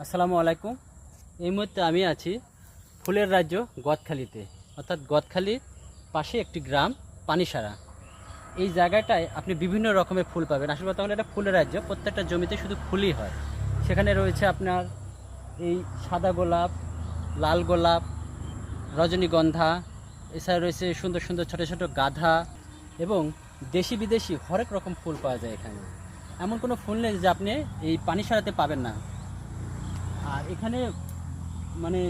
আসসালামু আলাইকুম। এই মুহূর্তে আমি আছি ফুলের রাজ্য গদখালিতে, অর্থাৎ গদখালির পাশে একটি গ্রাম পানিসারা। এই জায়গাটায় আপনি বিভিন্ন রকমের ফুল পাবেন। আসলে কথা হলো এটা ফুলের রাজ্য, প্রত্যেকটা জমিতে শুধু ফুলই হয়। সেখানে রয়েছে আপনার এই সাদা গোলাপ, লাল গোলাপ, রজনীগন্ধা, এছাড়া রয়েছে সুন্দর সুন্দর ছোটো ছোটো গাঁদা এবং দেশি বিদেশি হরেক রকম ফুল পাওয়া যায় এখানে। এমন কোনো ফুল নেই যে আপনি এই পানিসারাতে পাবেন না। আর এখানে মানে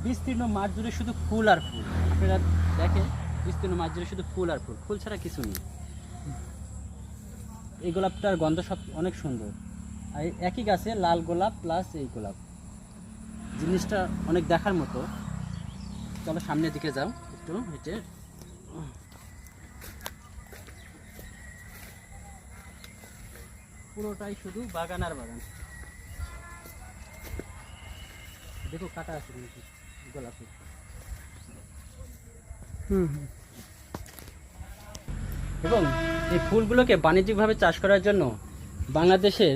বিস্তীর্ণ মাঠ জুড়ে শুধু ফুল আর ফুল। আপনারা দেখেন, বিস্তীর্ণ মাঠ জুড়ে শুধু ফুল আর ফুল, ফুল ছাড়া কিছু নেই। এই গোলাপটার গন্ধ সব অনেক সুন্দর। আর একই গাছে লাল গোলাপ প্লাস এই গোলাপ, জিনিসটা অনেক দেখার মতো। চলো সামনের দিকে যাও একটু হেঁটে। পুরোটাই শুধু বাগান আর বাগান। দেখো কাটা আছে কিন্তু গোলাপে। এবং এই ফুলগুলোকে বাণিজ্যিকভাবে চাষ করার জন্য বাংলাদেশের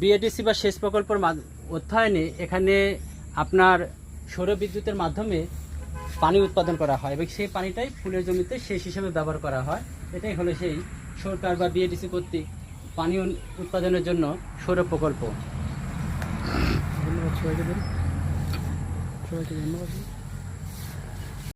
বিএডিসি বা সেচ প্রকল্পের অধ্যয়নে এখানে আপনার সৌর বিদ্যুতের মাধ্যমে পানি উৎপাদন করা হয় এবং সেই পানিটাই ফুলের জমিতে সেচ হিসেবে ব্যবহার করা হয়। এটাই হলো সেই সরকার বা বিএডিসি কর্তৃক পানি উৎপাদনের জন্য সৌর প্রকল্প। ধন্যবাদ সবাইকে, ধন্যবাদ।